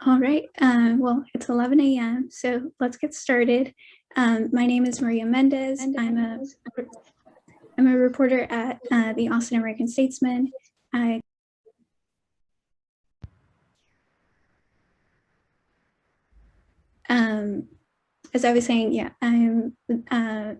All right, well, it's 11 a.m., so let's get started. My name is Maria Mendez. I'm a reporter at the Austin American-Statesman. As I was saying, yeah, I'm a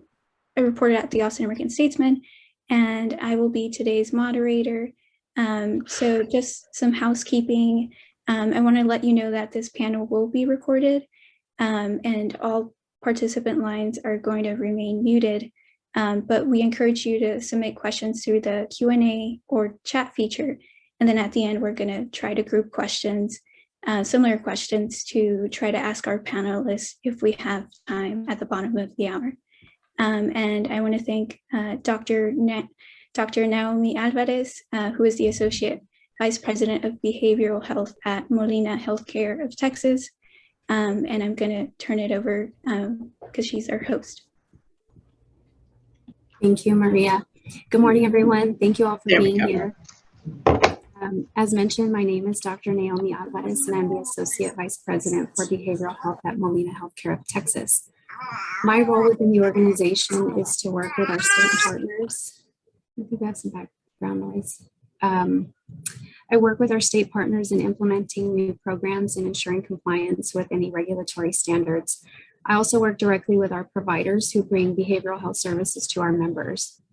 reporter at the Austin American-Statesman, and I will be today's moderator. So just some housekeeping. I want to let you know that this panel will be recorded, and all participant lines are going to remain muted, but we encourage you to submit questions through the Q&A or chat feature, and then at the end we're going to try to group questions, similar questions, to try to ask our panelists if we have time at the bottom of the hour. And I want to thank Dr. Naomi Alvarez, who is the Associate Vice President of Behavioral Health at Molina Healthcare of Texas. And I'm going to turn it over because she's our host. Thank you, Maria. Good morning, everyone. Thank you all for being here. As mentioned, my name is Dr. Naomi Alvarez, and I'm the Associate Vice President for Behavioral Health at Molina Healthcare of Texas. My role within the organization is to work with our state partners. I think we have some background noise. I work with our state partners in implementing new programs and ensuring compliance with any regulatory standards. I also work directly with our providers who bring behavioral health services to our members.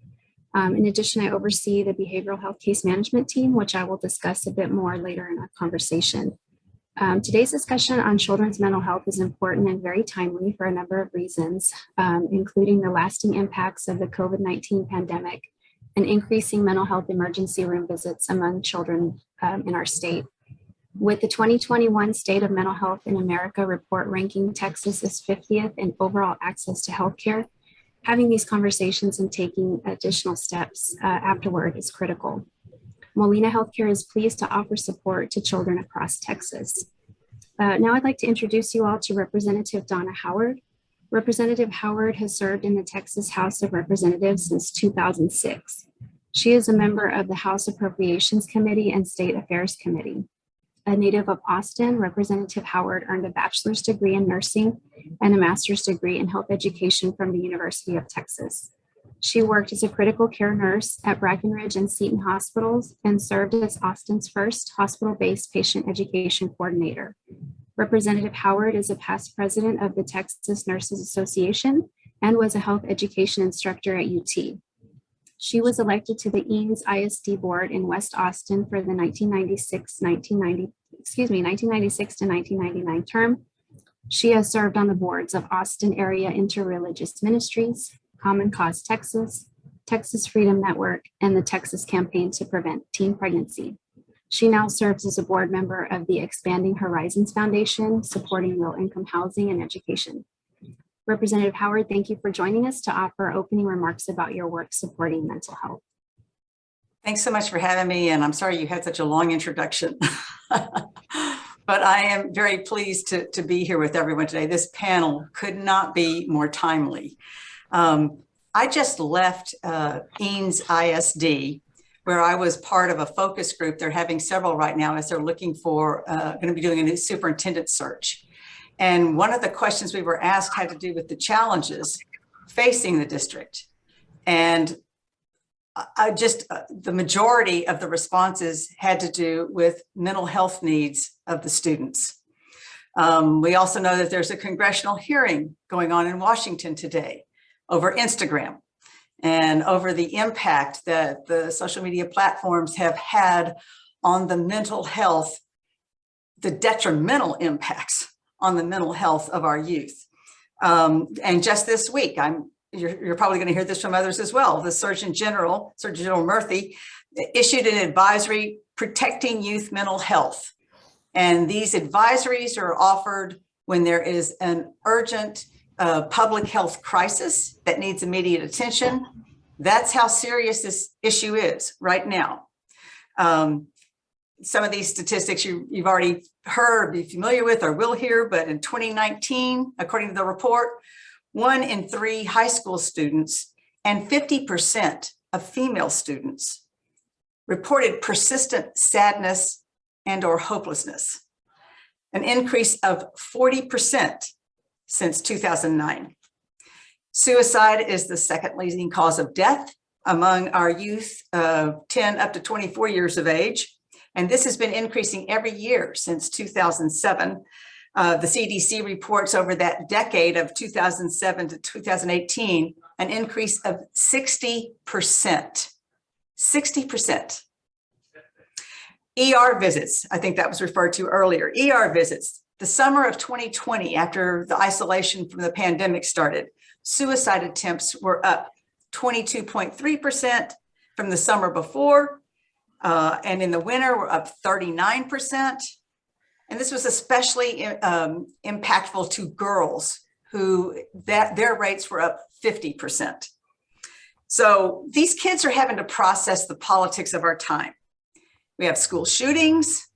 In addition, I oversee the behavioral health case management team, which I will discuss a bit more later in our conversation. Today's discussion on children's mental health is important and very timely for a number of reasons, including the lasting impacts of the COVID-19 pandemic and increasing mental health emergency room visits among children in our state. With the 2021 State of Mental Health in America report ranking Texas as 50th in overall access to healthcare, having these conversations and taking additional steps afterward is critical. Molina Healthcare is pleased to offer support to children across Texas. Now I'd like to introduce you all to Representative Donna Howard. Representative Howard has served in the Texas House of Representatives since 2006. She is a member of the House Appropriations Committee and State Affairs Committee. A native of Austin, Representative Howard earned a bachelor's degree in nursing and a master's degree in health education from the University of Texas. She worked as a critical care nurse at Brackenridge and Seton hospitals and served as Austin's first hospital-based patient education coordinator. Representative Howard is a past president of the Texas Nurses Association and was a health education instructor at UT. She was elected to the Eanes ISD board in West Austin for the 1996 to 1999 term. She has served on the boards of Austin Area Interreligious Ministries, Common Cause Texas, Texas Freedom Network, and the Texas Campaign to Prevent Teen Pregnancy. She now serves as a board member of the Expanding Horizons Foundation, supporting low-income housing and education. Representative Howard, thank you for joining us to offer opening remarks about your work supporting mental health. Thanks so much for having me, and I'm sorry you had such a long introduction. But I am very pleased to be here with everyone today. This panel could not be more timely. I just left Eanes ISD, where I was part of a focus group. They're having several right now as they're looking for, going to be doing a new superintendent search. And one of the questions we were asked had to do with the challenges facing the district. And the majority of the responses had to do with mental health needs of the students. We also know that there's a congressional hearing going on in Washington today over Instagram and over the impact that the social media platforms have had on the mental health, the detrimental impacts on the mental health of our youth. And just this week, you're probably going to hear this from others as well, the Surgeon General Murthy, issued an advisory protecting youth mental health. And these advisories are offered when there is an urgent public health crisis that needs immediate attention. That's how serious this issue is right now. Some of these statistics you've already heard, be familiar with, or will hear, but in 2019, according to the report, 1 in 3 high school students and 50% of female students reported persistent sadness and or hopelessness. an increase of 40% since 2009. Suicide is the second leading cause of death among our youth of 10 up to 24 years of age. And this has been increasing every year since 2007. The CDC reports over that decade of 2007 to 2018, an increase of 60%. 60%. ER visits, I think that was referred to earlier. ER visits, the summer of 2020, after the isolation from the pandemic started, suicide attempts were up 22.3% from the summer before. And in the winter, we're up 39%. And this was especially impactful to girls who their rates were up 50%. So these kids are having to process the politics of our time. We have school shootings.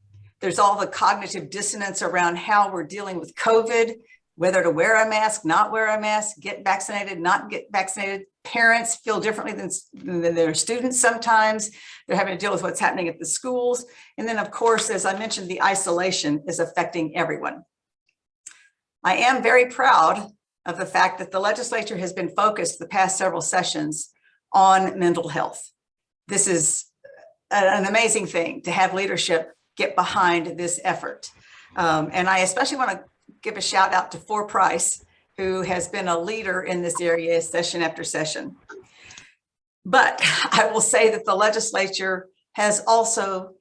There's all the cognitive dissonance around how we're dealing with COVID, whether to wear a mask, not wear a mask, get vaccinated, not get vaccinated. Parents feel differently than their students sometimes. They're having to deal with what's happening at the schools. And then, of course, as I mentioned, the isolation is affecting everyone. I am very proud of the fact that the legislature has been focused the past several sessions on mental health. This is an amazing thing to have leadership get behind this effort. And I especially want to give a shout out to For Price, who has been a leader in this area session after session. But I will say that the legislature has also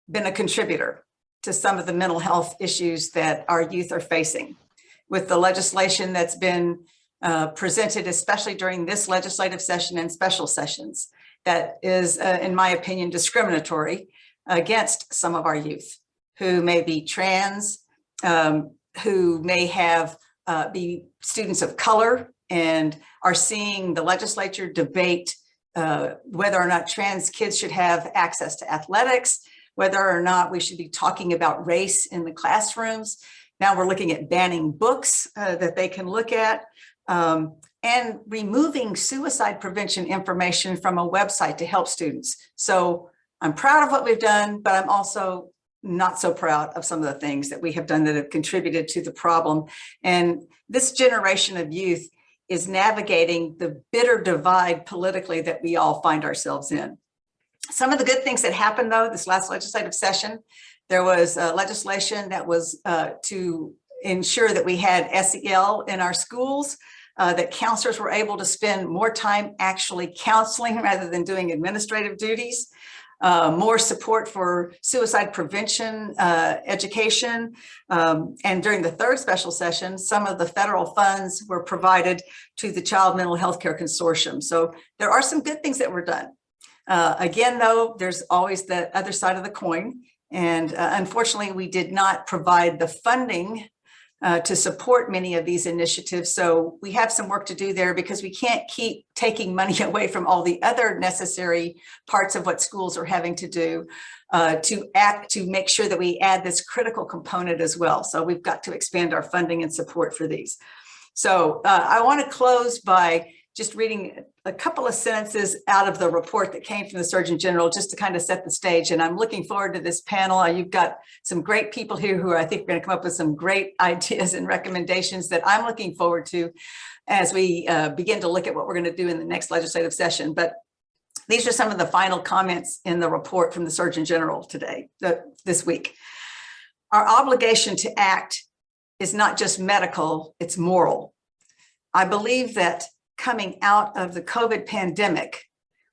been a contributor to some of the mental health issues that our youth are facing. With the legislation that's been presented, especially during this legislative session and special sessions, that is, in my opinion, discriminatory against some of our youth who may be trans, who may have be students of color, and are seeing the legislature debate whether or not trans kids should have access to athletics, whether or not we should be talking about race in the classrooms. Now we're looking at banning books that they can look at, and removing suicide prevention information from a website to help students. So I'm proud of what we've done, but I'm also not so proud of some of the things that we have done that have contributed to the problem. And this generation of youth is navigating the bitter divide politically that we all find ourselves in. Some of the good things that happened, though, this last legislative session, there was legislation that was to ensure that we had SEL in our schools, that counselors were able to spend more time actually counseling rather than doing administrative duties. More support for suicide prevention education. And during the third special session, some of the federal funds were provided to the Child Mental Health Care Consortium. So there are some good things that were done. Again, though, there's always the other side of the coin. And unfortunately, we did not provide the funding to support many of these initiatives. So we have some work to do there because we can't keep taking money away from all the other necessary parts of what schools are having to do to make sure that we add this critical component as well. So we've got to expand our funding and support for these. So I want to close by just reading a couple of sentences out of the report that came from the Surgeon General, just to kind of set the stage. And I'm looking forward to this panel. You've got some great people here who I think are going to come up with some great ideas and recommendations that I'm looking forward to as we begin to look at what we're going to do in the next legislative session. But these are some of the final comments in the report from the Surgeon General today, this week. Our obligation to act is not just medical, it's moral. I believe that coming out of the COVID pandemic,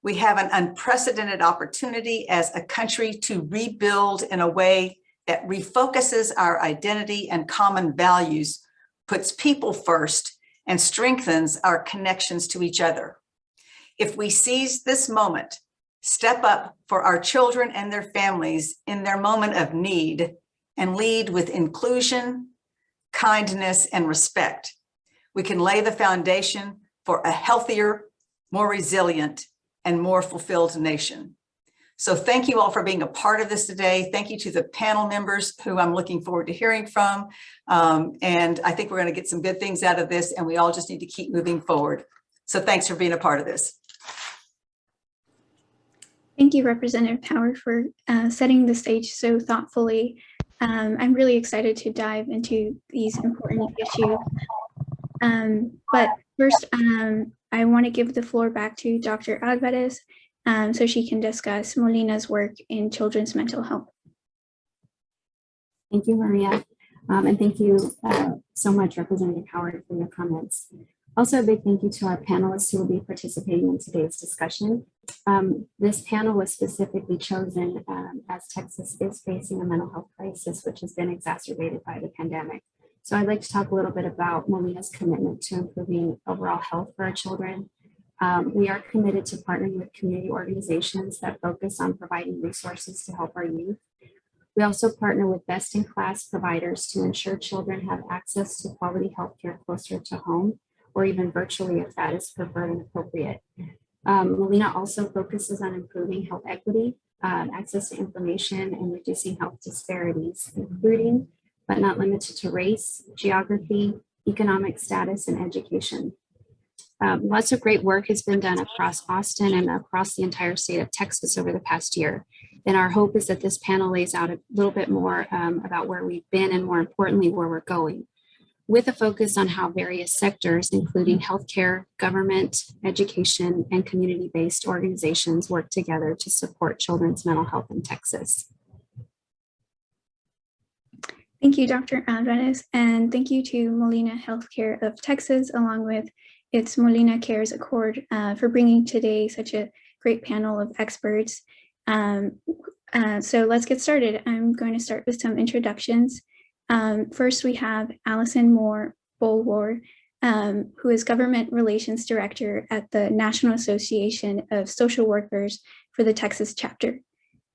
we have an unprecedented opportunity as a country to rebuild in a way that refocuses our identity and common values, puts people first, and strengthens our connections to each other. If we seize this moment, step up for our children and their families in their moment of need, and lead with inclusion, kindness, and respect, we can lay the foundation for a healthier, more resilient, and more fulfilled nation. So thank you all for being a part of this today. Thank you to the panel members who I'm looking forward to hearing from. And I think we're going to get some good things out of this, and we all just need to keep moving forward. So thanks for being a part of this. Thank you, Representative Power, for setting the stage so thoughtfully. I'm really excited to dive into these important issues. But first, I want to give the floor back to Dr. Alvarez so she can discuss Molina's work in children's mental health. Thank you, Maria. And thank you so much, Representative Howard, for your comments. Also, a big thank you to our panelists who will be participating in today's discussion. This panel was specifically chosen as Texas is facing a mental health crisis, which has been exacerbated by the pandemic. So I'd like to talk a little bit about Molina's commitment to improving overall health for our children. We are committed to partnering with community organizations that focus on providing resources to help our youth. We also partner with best-in-class providers to ensure children have access to quality healthcare closer to home, or even virtually if that is preferred and appropriate. Molina also focuses on improving health equity, access to information, and reducing health disparities, including but not limited to race, geography, economic status, and education. Lots of great work has been done across Austin and across the entire state of Texas over the past year. And our hope is that this panel lays out a little bit more about where we've been and, more importantly, where we're going, with a focus on how various sectors, including healthcare, government, education, and community-based organizations work together to support children's mental health in Texas. Thank you, Dr. Alvarez, and thank you to Molina Healthcare of Texas, along with its MolinaCares Accord, for bringing today such a great panel of experts. So let's get started. I'm going to start with some introductions. First, we have Allison Moore Bulwar, who is Government Relations Director at the National Association of Social Workers for the Texas chapter.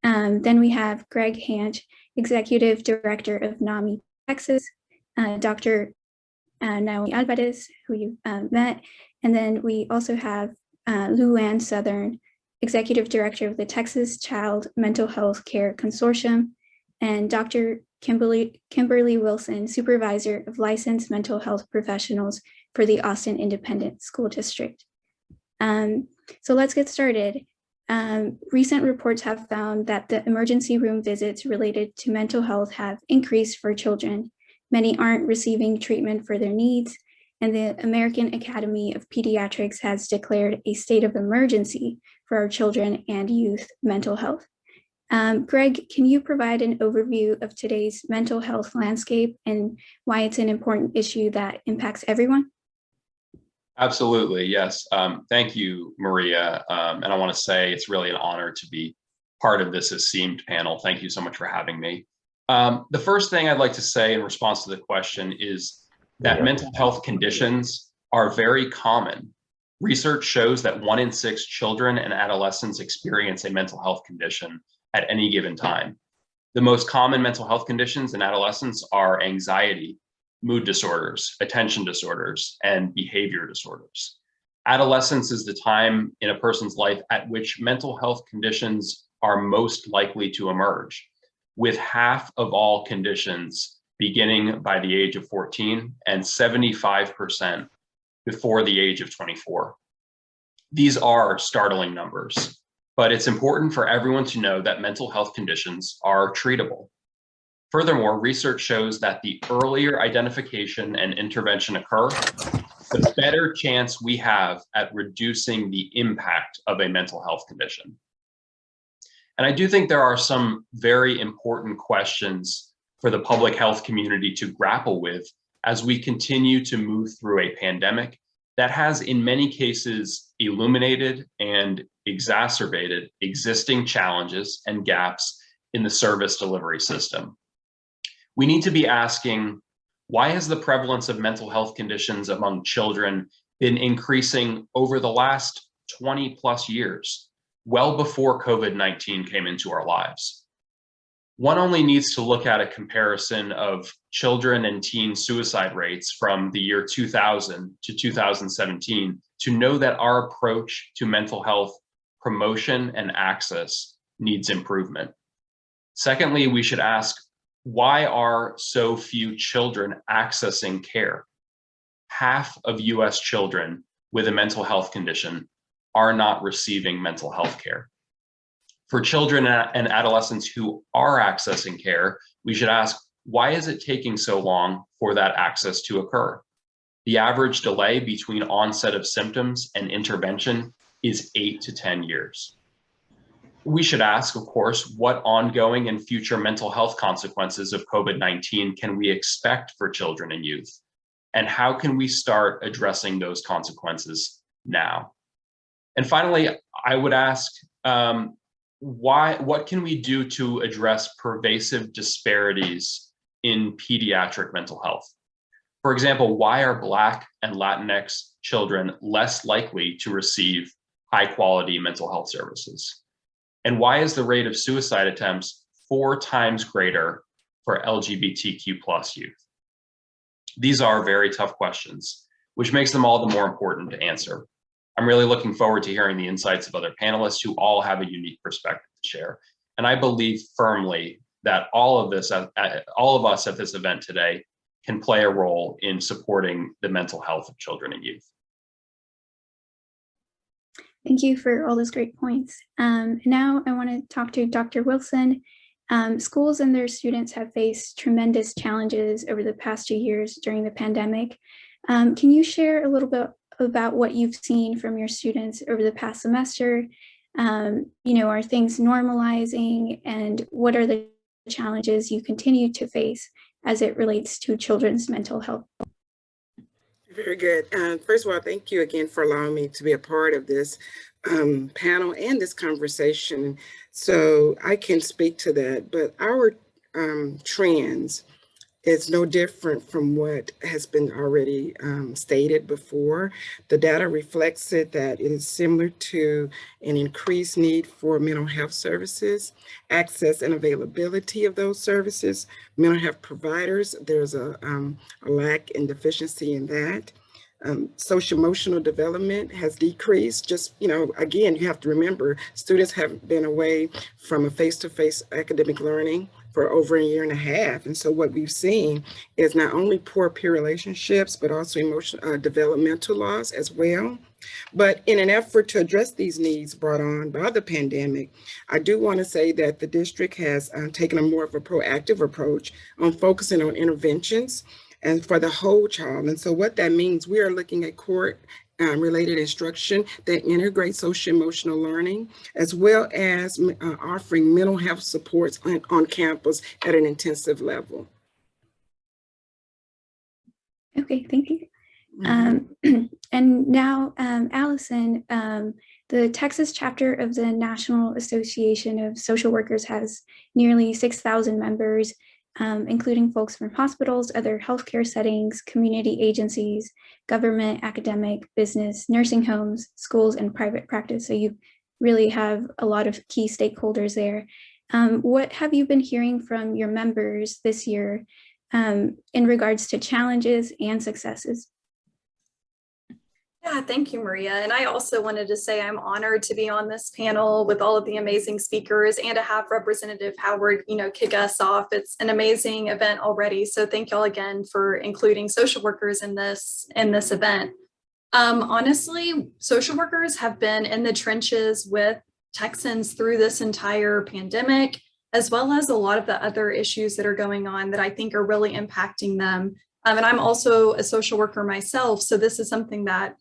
Then we have Greg Hant, Executive Director of Nami, Texas, Dr. Naomi Alvarez, who you met. And then we also have Lou Ann Southern, Executive Director of the Texas Child Mental Health Care Consortium, and Dr. Kimberly Wilson, Supervisor of Licensed Mental Health Professionals for the Austin Independent School District. So let's get started. Recent reports have found that the emergency room visits related to mental health have increased for children. Many aren't receiving treatment for their needs, and the American Academy of Pediatrics has declared a state of emergency for our children and youth mental health. Greg, can you provide an overview of today's mental health landscape and why it's an important issue that impacts everyone? Absolutely, yes. Thank you, Maria. And I want to say it's really an honor to be part of this esteemed panel. Thank you so much for having me. The first thing I'd like to say in response to the question is that mental health conditions are very common. Research shows that 1 in 6 children and adolescents experience a mental health condition at any given time. The most common mental health conditions in adolescents are anxiety, mood disorders, attention disorders, and behavior disorders. Adolescence is the time in a person's life at which mental health conditions are most likely to emerge, with half of all conditions beginning by the age of 14 and 75% before the age of 24. These are startling numbers, but it's important for everyone to know that mental health conditions are treatable. Furthermore, research shows that the earlier identification and intervention occur, the better chance we have at reducing the impact of a mental health condition. And I do think there are some very important questions for the public health community to grapple with as we continue to move through a pandemic that has, in many cases, illuminated and exacerbated existing challenges and gaps in the service delivery system. We need to be asking, why has the prevalence of mental health conditions among children been increasing over the last 20 plus years, well before COVID-19 came into our lives? One only needs to look at a comparison of children and teen suicide rates from the year 2000 to 2017 to know that our approach to mental health promotion and access needs improvement. Secondly, we should ask, why are so few children accessing care? Half of US children with a mental health condition are not receiving mental health care. For children and adolescents who are accessing care, We should ask, why is it taking so long for that access to occur? The average delay between onset of symptoms and intervention is 8 to 10 years. We should ask, of course, what ongoing and future mental health consequences of COVID-19 can we expect for children and youth? And how can we start addressing those consequences now? And finally, I would ask, what can we do to address pervasive disparities in pediatric mental health? For example, why are Black and Latinx children less likely to receive high-quality mental health services? And why is the rate of suicide attempts 4 times greater for LGBTQ+ youth? These are very tough questions, which makes them all the more important to answer. I'm really looking forward to hearing the insights of other panelists who all have a unique perspective to share. And I believe firmly that all of us at this event today can play a role in supporting the mental health of children and youth. Thank you for all those great points. Now I want to talk to Dr. Wilson. Schools and their students have faced tremendous challenges over the past 2 years during the pandemic. Can you share a little bit about what you've seen from your students over the past semester? Are things normalizing, and what are the challenges you continue to face as it relates to children's mental health? Very good. First of all, thank you again for allowing me to be a part of this panel and this conversation. So I can speak to that, but our trends is no different from what has been already stated before. The data reflects it that it is similar to an increased need for mental health services, access and availability of those services. Mental health providers, there's a lack and deficiency in that. Social emotional development has decreased. Just, again, you have to remember, students have been away from a face-to-face academic learning for over 1.5 years. And so what we've seen is not only poor peer relationships, but also emotional developmental loss as well. But in an effort to address these needs brought on by the pandemic, I do want to say that the district has taken a more of a proactive approach on focusing on interventions and for the whole child. And so what that means, we are looking at related instruction that integrates social emotional learning, as well as offering mental health supports on campus at an intensive level. Okay, thank you. And now, Allison, the Texas chapter of the National Association of Social Workers has nearly 6,000 members, including folks from hospitals, other healthcare settings, community agencies, government, academic, business, nursing homes, schools, and private practice. So you really have a lot of key stakeholders there. What have you been hearing from your members this year in regards to challenges and successes? Yeah, thank you, Maria. And I also wanted to say I'm honored to be on this panel with all of the amazing speakers and to have Representative Howard, kick us off. It's an amazing event already. So thank y'all again for including social workers in this event. Honestly, social workers have been in the trenches with Texans through this entire pandemic, as well as a lot of the other issues that are going on that I think are really impacting them. And I'm also a social worker myself. So this is something that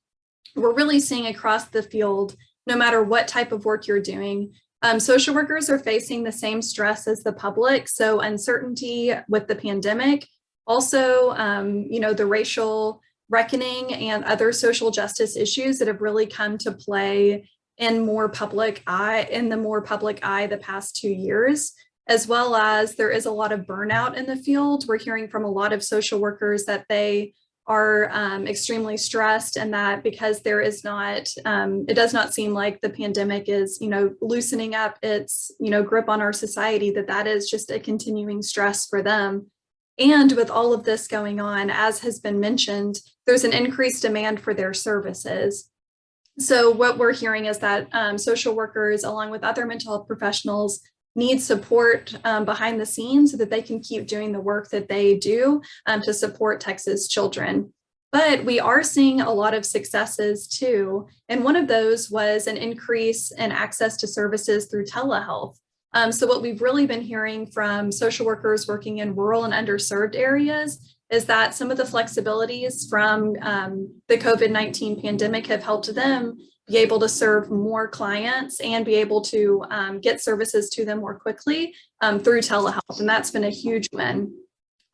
we're really seeing across the field, no matter what type of work you're doing. Social workers are facing the same stress as the public. So uncertainty with the pandemic, also, the racial reckoning and other social justice issues that have really come to play in the more public eye the past 2 years, as well as there is a lot of burnout in the field. We're hearing from a lot of social workers that they are extremely stressed, and that because there is not, it does not seem like the pandemic is, loosening up its, grip on our society, that is just a continuing stress for them. And with all of this going on, as has been mentioned, there's an increased demand for their services. So what we're hearing is that social workers, along with other mental health professionals, need support behind the scenes so that they can keep doing the work that they do to support Texas children. But we are seeing a lot of successes too. And one of those was an increase in access to services through telehealth. So what we've really been hearing from social workers working in rural and underserved areas is that some of the flexibilities from the COVID-19 pandemic have helped them be able to serve more clients and be able to get services to them more quickly through telehealth. And that's been a huge win.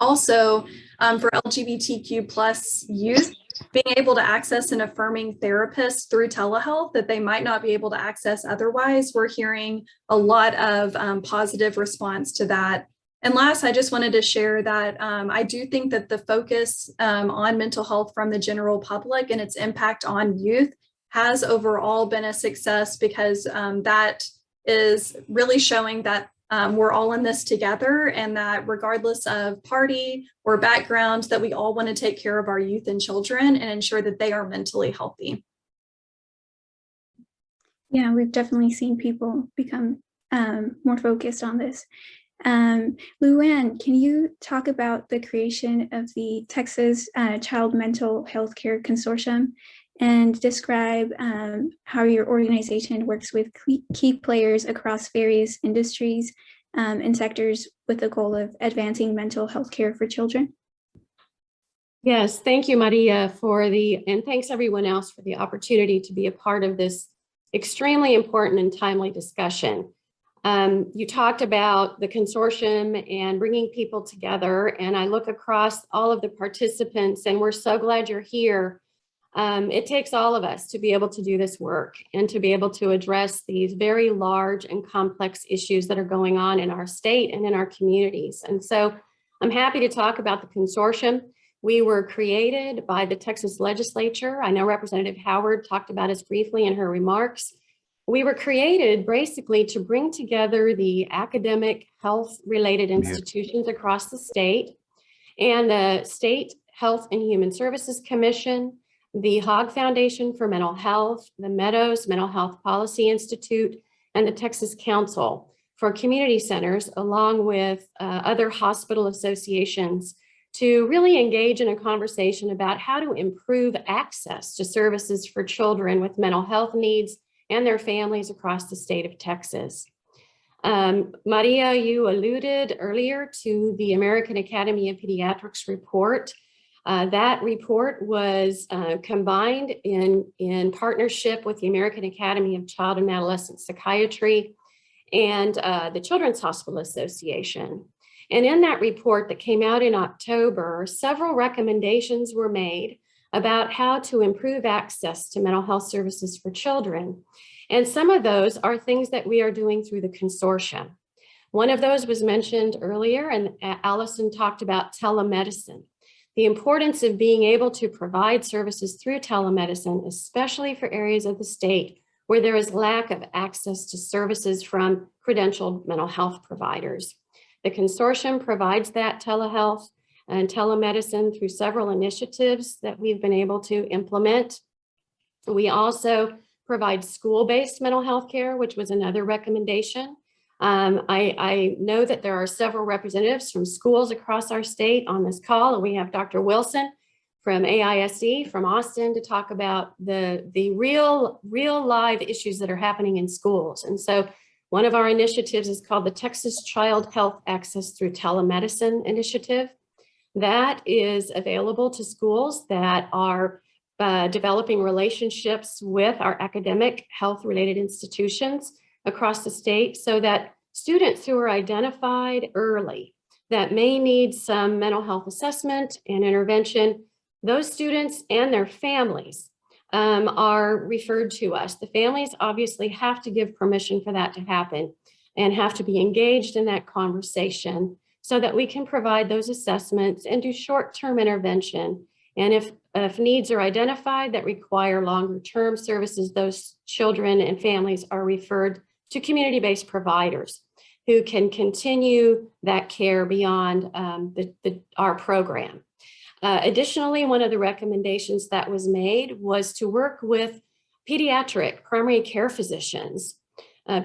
Also, for LGBTQ plus youth, being able to access an affirming therapist through telehealth that they might not be able to access otherwise, we're hearing a lot of positive response to that. And last, I just wanted to share that I do think that the focus on mental health from the general public and its impact on youth has overall been a success, because that is really showing that we're all in this together, and that regardless of party or background, that we all want to take care of our youth and children and ensure that they are mentally healthy. Yeah, we've definitely seen people become more focused on this. Luann, can you talk about the creation of the Texas Child Mental Health Care Consortium and describe how your organization works with key players across various industries and sectors with the goal of advancing mental health care for children? Yes, thank you, Maria, and thanks everyone else for the opportunity to be a part of this extremely important and timely discussion. You talked about the consortium and bringing people together, and I look across all of the participants, and we're so glad you're here. It takes all of us to be able to do this work and to be able to address these very large and complex issues that are going on in our state and in our communities. And so I'm happy to talk about the consortium. We were created by the Texas legislature. I know Representative Howard talked about us briefly in her remarks. We were created basically to bring together the academic health-related institutions across the state, and the State Health and Human Services Commission, the Hogg Foundation for Mental Health, the Meadows Mental Health Policy Institute, and the Texas Council for Community Centers, along with other hospital associations, to really engage in a conversation about how to improve access to services for children with mental health needs and their families across the state of Texas. Maria, you alluded earlier to the American Academy of Pediatrics report. That report was combined in partnership with the American Academy of Child and Adolescent Psychiatry and the Children's Hospital Association. And in that report that came out in October, several recommendations were made about how to improve access to mental health services for children. And some of those are things that we are doing through the consortium. One of those was mentioned earlier, and Allison talked about telemedicine. The importance of being able to provide services through telemedicine, especially for areas of the state where there is lack of access to services from credentialed mental health providers. The consortium provides that telehealth and telemedicine through several initiatives that we've been able to implement. We also provide school-based mental health care, which was another recommendation. I know that there are several representatives from schools across our state on this call, and we have Dr. Wilson from AISD from Austin to talk about the real live issues that are happening in schools. And so one of our initiatives is called the Texas Child Health Access Through Telemedicine Initiative. That is available to schools that are developing relationships with our academic health-related institutions across the state, so that students who are identified early that may need some mental health assessment and intervention, those students and their families are referred to us. The families obviously have to give permission for that to happen and have to be engaged in that conversation so that we can provide those assessments and do short-term intervention. And if needs are identified that require longer-term services, those children and families are referred to community-based providers who can continue that care beyond our program. Additionally, one of the recommendations that was made was to work with pediatric primary care physicians.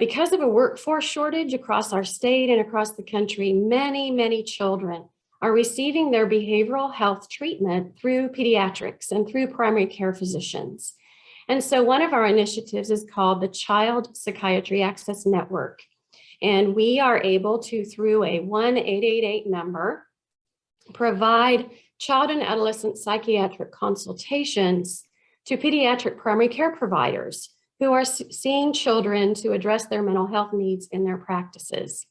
Because of a workforce shortage across our state and across the country, many children are receiving their behavioral health treatment through pediatrics and through primary care physicians. And so one of our initiatives is called the Child Psychiatry Access Network. And we are able to, through a 1-888 number, provide child and adolescent psychiatric consultations to pediatric primary care providers who are seeing children to address their mental health needs in their practices.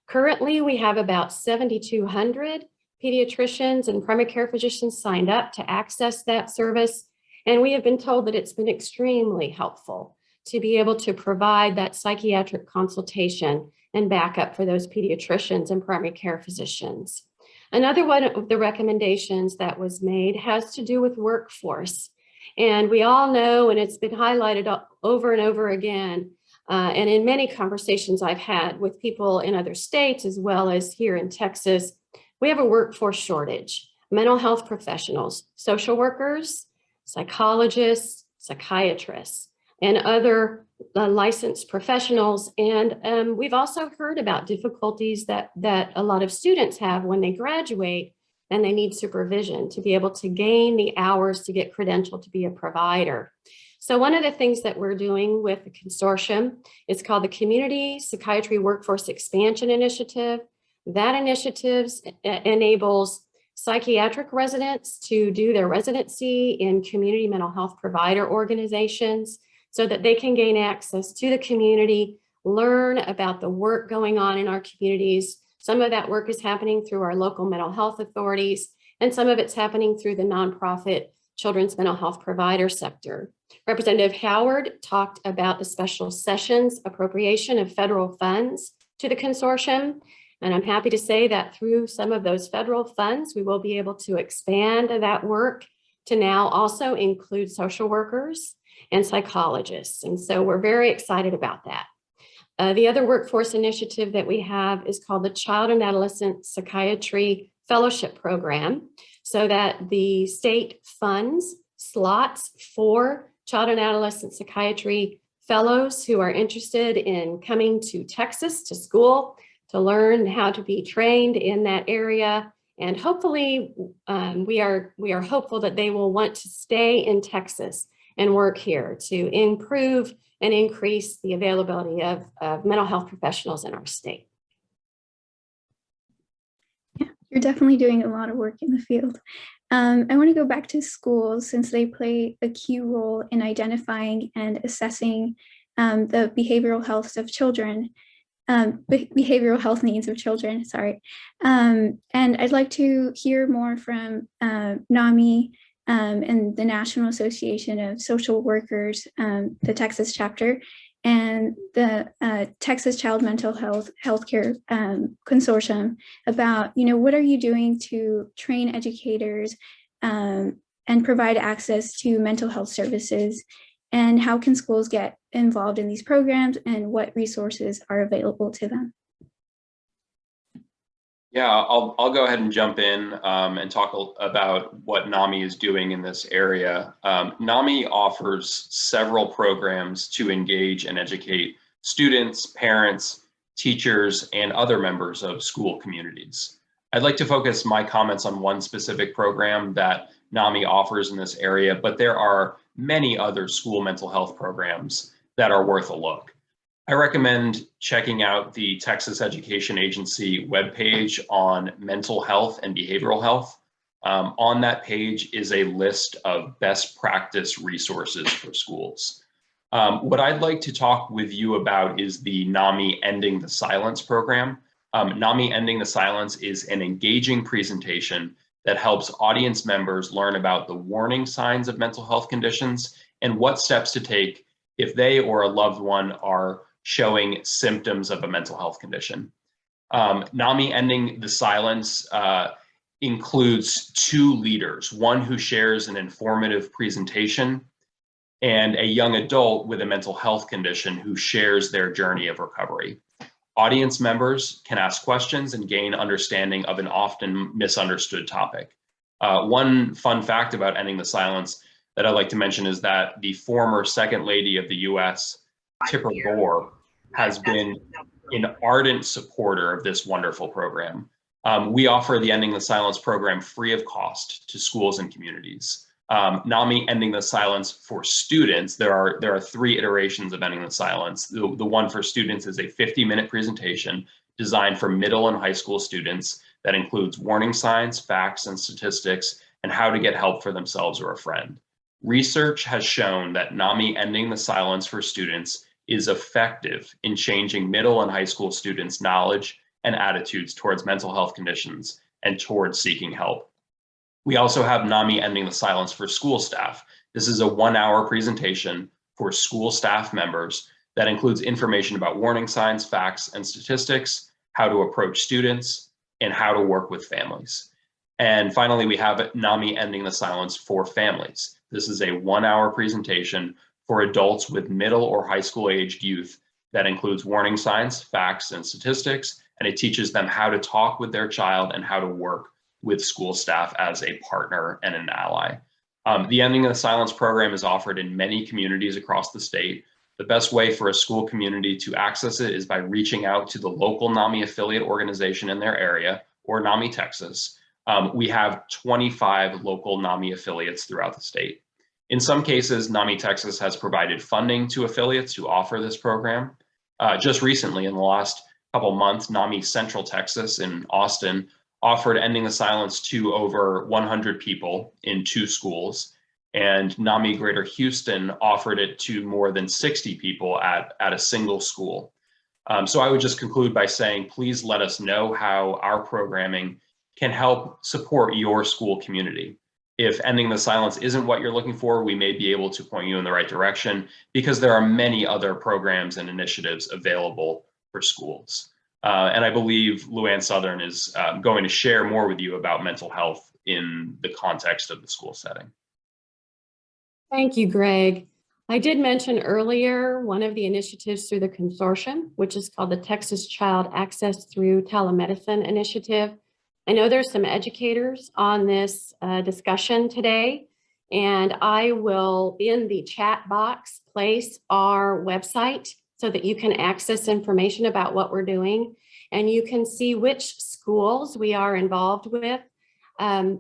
Currently, we have about 7,200 pediatricians and primary care physicians signed up to access that service. And we have been told that it's been extremely helpful to be able to provide that psychiatric consultation and backup for those pediatricians and primary care physicians. Another one of the recommendations that was made has to do with workforce. And we all know, and it's been highlighted over and over again, and in many conversations I've had with people in other states, as well as here in Texas, we have a workforce shortage. Mental health professionals, social workers, psychologists, psychiatrists, and other licensed professionals. And we've also heard about difficulties that a lot of students have when they graduate and they need supervision to be able to gain the hours to get credentialed to be a provider. So one of the things that we're doing with the consortium is called the Community Psychiatry Workforce Expansion Initiative. That initiative enables psychiatric residents to do their residency in community mental health provider organizations so that they can gain access to the community, learn about the work going on in our communities. Some of that work is happening through our local mental health authorities, and some of it's happening through the nonprofit children's mental health provider sector. Representative Howard talked about the special sessions appropriation of federal funds to the consortium. And I'm happy to say that through some of those federal funds, we will be able to expand that work to now also include social workers and psychologists. And so we're very excited about that. The other workforce initiative that we have is called the Child and Adolescent Psychiatry Fellowship Program, so that the state funds slots for child and adolescent psychiatry fellows who are interested in coming to Texas to school to learn how to be trained in that area. And hopefully we are hopeful that they will want to stay in Texas and work here to improve and increase the availability of mental health professionals in our state. Yeah, you're definitely doing a lot of work in the field. I want to go back to schools since they play a key role in identifying and assessing the behavioral health of children, behavioral health needs of children, sorry. And I'd like to hear more from Nami and the National Association of Social Workers, the Texas chapter, and the Texas Child Mental Health Healthcare Consortium about, what are you doing to train educators and provide access to mental health services, and how can schools get involved in these programs, and what resources are available to them? Yeah, I'll go ahead and jump in and talk about what NAMI is doing in this area. NAMI offers several programs to engage and educate students, parents, teachers, and other members of school communities. I'd like to focus my comments on one specific program that NAMI offers in this area, but there are many other school mental health programs that are worth a look. I recommend checking out the Texas Education Agency webpage on mental health and behavioral health. On that page is a list of best practice resources for schools. What I'd like to talk with you about is the NAMI Ending the Silence program. NAMI Ending the Silence is an engaging presentation that helps audience members learn about the warning signs of mental health conditions and what steps to take if they or a loved one are showing symptoms of a mental health condition. NAMI Ending the Silence includes two leaders, one who shares an informative presentation and a young adult with a mental health condition who shares their journey of recovery. Audience members can ask questions and gain understanding of an often misunderstood topic. One fun fact about Ending the Silence that I'd like to mention is that the former Second Lady of the US, Tipper Gore, has been an ardent supporter of this wonderful program. We offer the Ending the Silence program free of cost to schools and communities. Nami ending the silence for students. There are 3 iterations of ending the silence. The one for students is a 50-minute presentation designed for middle and high school students that includes warning signs, facts, and statistics, and how to get help for themselves or a friend. Research has shown that Nami ending the silence for students is effective in changing middle and high school students' knowledge and attitudes towards mental health conditions and towards seeking help. We also have Nami ending the silence for school staff. This is a 1-hour presentation for school staff members that includes information about warning signs, facts, and statistics, how to approach students, and how to work with families. And finally, we have Nami ending the silence for families. This is a 1-hour presentation for adults with middle or high school aged youth that includes warning signs, facts, and statistics, and it teaches them how to talk with their child and how to work with school staff as a partner and an ally. The Ending of the Silence program is offered in many communities across the state. The best way for a school community to access it is by reaching out to the local NAMI affiliate organization in their area, or NAMI Texas. We have 25 local NAMI affiliates throughout the state. In some cases, NAMI Texas has provided funding to affiliates to offer this program. Just recently, in the last couple months, NAMI Central Texas in Austin offered Ending the Silence to over 100 people in 2 schools. And NAMI Greater Houston offered it to more than 60 people at a single school. So I would just conclude by saying, please let us know how our programming can help support your school community. If Ending the Silence isn't what you're looking for, we may be able to point you in the right direction because there are many other programs and initiatives available for schools. And I believe Luann Southern is going to share more with you about mental health in the context of the school setting. Thank you, Greg. I did mention earlier one of the initiatives through the consortium, which is called the Texas Child Access Through Telemedicine Initiative. I know there's some educators on this discussion today, and I will, in the chat box, place our website so that you can access information about what we're doing, and you can see which schools we are involved with.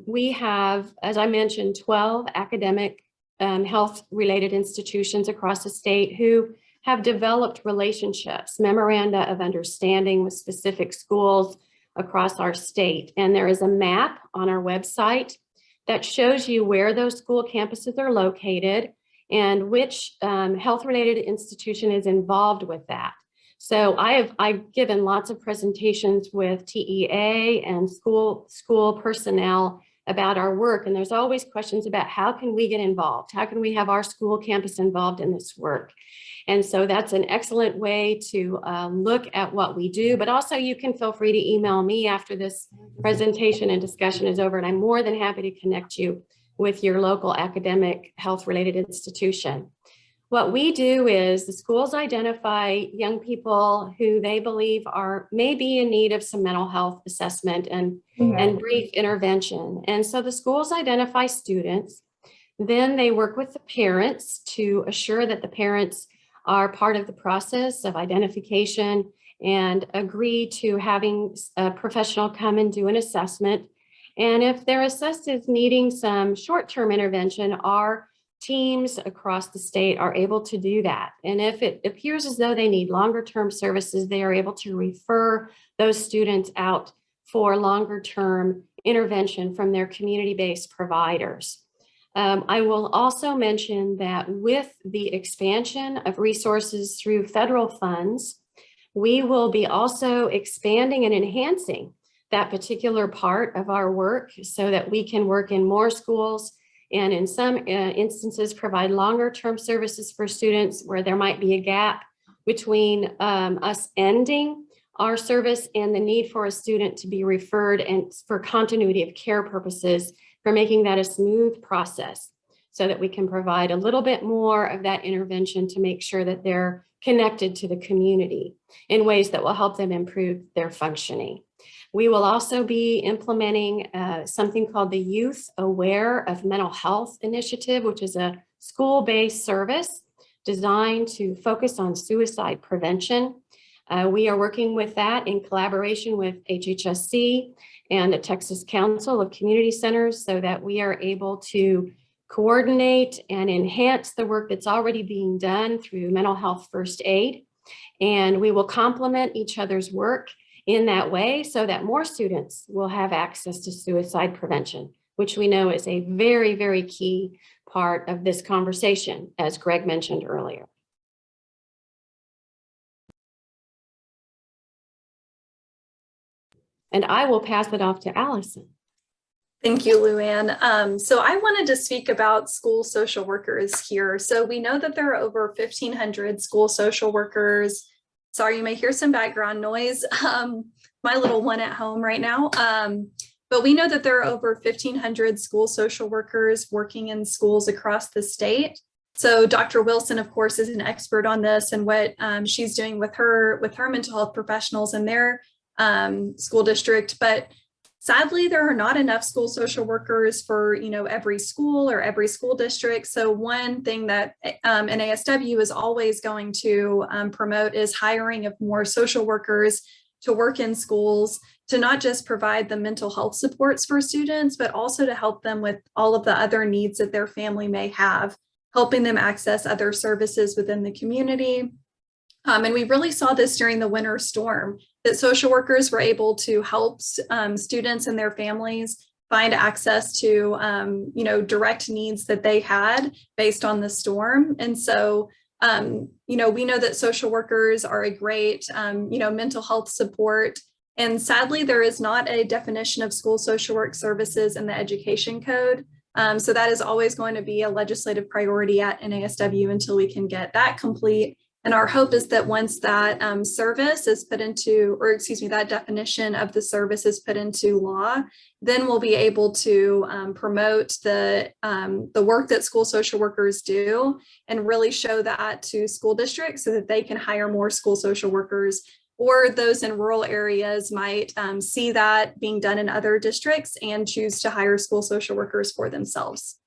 We have, as I mentioned, 12 academic health-related institutions across the state who have developed relationships, memoranda of understanding with specific schools across our state. And there is a map on our website that shows you where those school campuses are located and which health-related institution is involved with that. So I've given lots of presentations with TEA and school personnel about our work, and there's always questions about how can we get involved? How can we have our school campus involved in this work? And so that's an excellent way to look at what we do, but also you can feel free to email me after this presentation and discussion is over, and I'm more than happy to connect you with your local academic health-related institution. What we do is the schools identify young people who they believe may be in need of some mental health assessment and brief intervention. And so the schools identify students, then they work with the parents to assure that the parents are part of the process of identification and agree to having a professional come and do an assessment. And if they're assessed as needing some short-term intervention, our teams across the state are able to do that. And if it appears as though they need longer-term services, they are able to refer those students out for longer-term intervention from their community-based providers. I will also mention that with the expansion of resources through federal funds, we will be also expanding and enhancing that particular part of our work so that we can work in more schools and in some instances provide longer term services for students where there might be a gap between us ending our service and the need for a student to be referred and for continuity of care purposes, for making that a smooth process so that we can provide a little bit more of that intervention to make sure that they're connected to the community in ways that will help them improve their functioning. We will also be implementing something called the Youth Aware of Mental Health Initiative, which is a school-based service designed to focus on suicide prevention. We are working with that in collaboration with HHSC and the Texas Council of Community Centers so that we are able to coordinate and enhance the work that's already being done through mental health first aid. And we will complement each other's work in that way so that more students will have access to suicide prevention, which we know is a very, very key part of this conversation, as Greg mentioned earlier. And I will pass it off to Allison. Thank you, Luann. So I wanted to speak about school social workers here. So we know that there are over 1,500 school social workers. Sorry, you may hear some background noise. My little one at home right now. But we know that there are over 1,500 school social workers working in schools across the state. So Dr. Wilson, of course, is an expert on this and what she's doing with her mental health professionals in their school district. But sadly, there are not enough school social workers for every school or every school district. So one thing that NASW is always going to promote is hiring of more social workers to work in schools, to not just provide the mental health supports for students, but also to help them with all of the other needs that their family may have, helping them access other services within the community. And we really saw this during the winter storm, that social workers were able to help students and their families find access to, direct needs that they had based on the storm. And so, we know that social workers are a great, mental health support. And sadly, there is not a definition of school social work services in the education code. So that is always going to be a legislative priority at NASW until we can get that complete. And our hope is that once that service is put into, that definition of the service is put into law, then we'll be able to promote the work that school social workers do and really show that to school districts so that they can hire more school social workers, or those in rural areas might see that being done in other districts and choose to hire school social workers for themselves.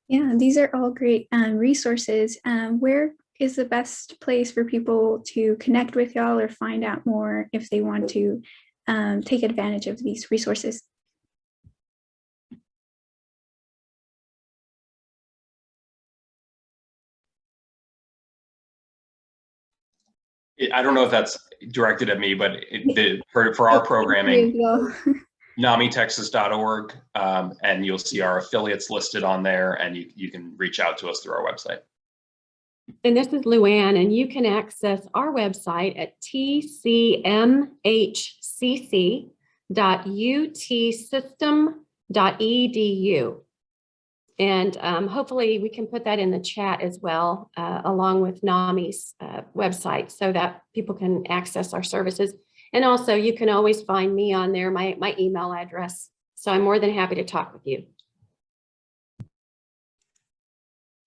Yeah, these are all great resources. Where is the best place for people to connect with y'all or find out more if they want to take advantage of these resources? I don't know if that's directed at me, but for our programming, NamiTexas.org, and you'll see our affiliates listed on there, and you can reach out to us through our website. And this is Luann, and you can access our website at tcmhcc.utsystem.edu. And hopefully we can put that in the chat as well, along with Nami's website, so that people can access our services. And also, you can always find me on there, my email address. So I'm more than happy to talk with you.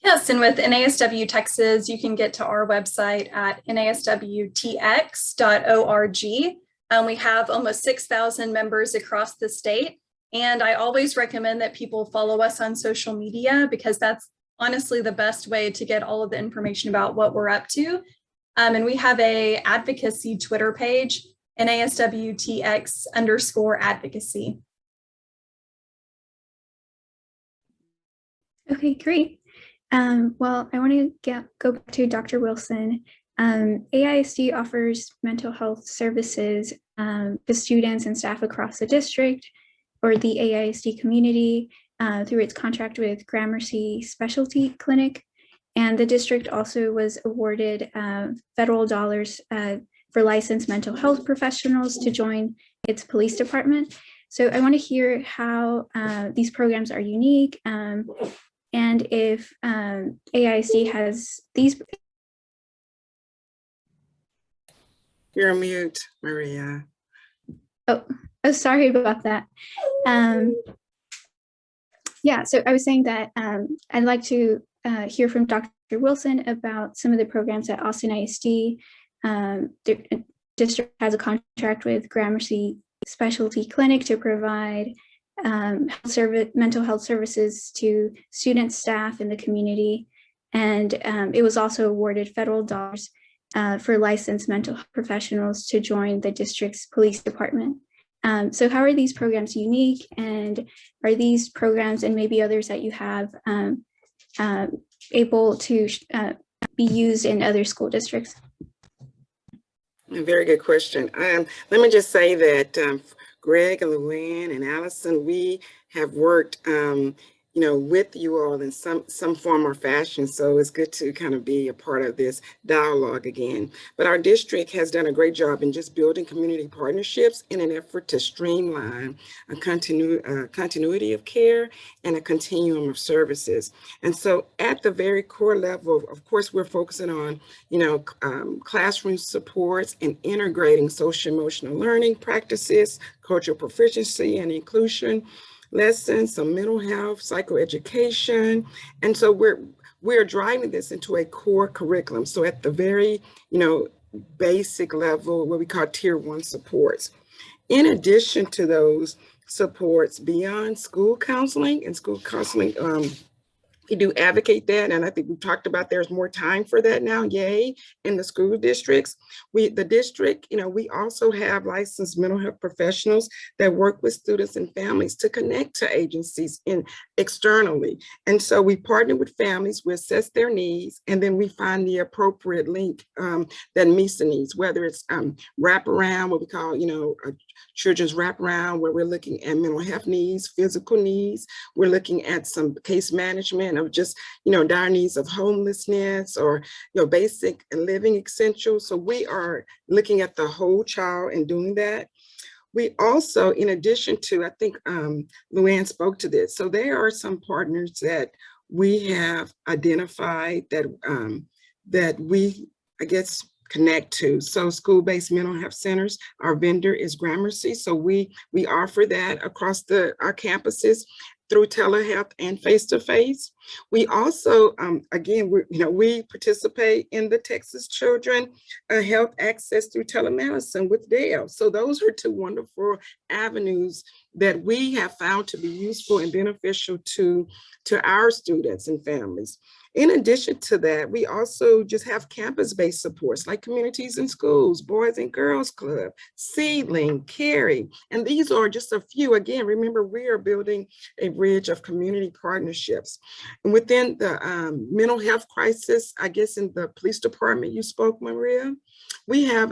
Yes, and with NASW Texas, you can get to our website at naswtx.org. We have almost 6,000 members across the state. And I always recommend that people follow us on social media, because that's honestly the best way to get all of the information about what we're up to. And we have a advocacy Twitter page, NASWTX_advocacy. Okay, great. Well, I want to go back to Dr. Wilson. AISD offers mental health services to students and staff across the district or the AISD community through its contract with Gramercy Specialty Clinic. And the district also was awarded federal dollars for licensed mental health professionals to join its police department. So I want to hear how these programs are unique, and if AISD has these. You're on mute, Maria. Oh, sorry about that. Yeah, so I was saying that I'd like to hear from Dr. Wilson about some of the programs at Austin ISD. The district has a contract with Gramercy Specialty Clinic to provide mental health services to students, staff, in the community. And it was also awarded federal dollars for licensed mental health professionals to join the district's police department. So how are these programs unique, and are these programs and maybe others that you have able to be used in other school districts? A very good question. Let me just say that Greg and Luann and Allison, we have worked with you all in some form or fashion. So it's good to kind of be a part of this dialogue again. But our district has done a great job in just building community partnerships in an effort to streamline a continuity of care and a continuum of services. And so at the very core level, of course, we're focusing on, classroom supports and integrating social emotional learning practices, cultural proficiency and inclusion lessons, some mental health, psychoeducation. And so we're driving this into a core curriculum. So at the very, basic level, what we call tier 1 supports. In addition to those supports beyond school counseling, we do advocate that, and I think we talked about there's more time for that now, yay, in the school districts. The district, we also have licensed mental health professionals that work with students and families to connect to agencies externally. And so we partner with families, we assess their needs, and then we find the appropriate link that meets the needs, whether it's wraparound, what we call, a children's wraparound, where we're looking at mental health needs, physical needs. We're looking at some case management of just, dire needs of homelessness or, basic living essentials. So we are looking at the whole child and doing that. We also, in addition to, I think Luann spoke to this, so there are some partners that we have identified that we, connect to. So school-based mental health centers, our vendor is Gramercy. So we offer that across our campuses through telehealth and face-to-face. We also, again, we participate in the Texas Children Health Access through Telemedicine with Dale. So those are two wonderful avenues that we have found to be useful and beneficial to our students and families. In addition to that, we also just have campus-based supports like Communities in Schools, Boys and Girls Club, Seedling, Carry, and these are just a few. Again, remember, we are building a bridge of community partnerships. And within the mental health crisis, in the police department you spoke, Maria, we have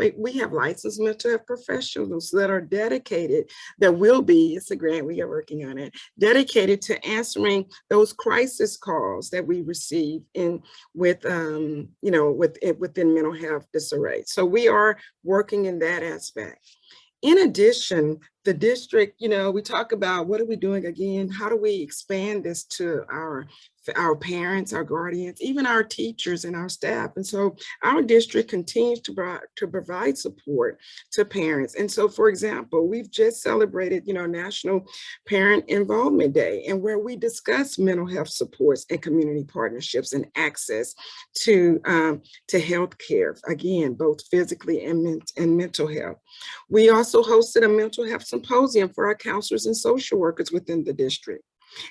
licensed mental health professionals that are dedicated, it's a grant, we are working on it, dedicated to answering those crisis calls that we receive within mental health disarray. So we are working in that aspect. In addition, the district, we talk about what are we doing again? How do we expand this to our parents, our guardians, even our teachers and our staff? And so our district continues to provide support to parents. And so, for example, we've just celebrated, National Parent Involvement Day, and where we discuss mental health supports and community partnerships and access to health care, again, both physically and mental health. We also hosted a mental health symposium for our counselors and social workers within the district.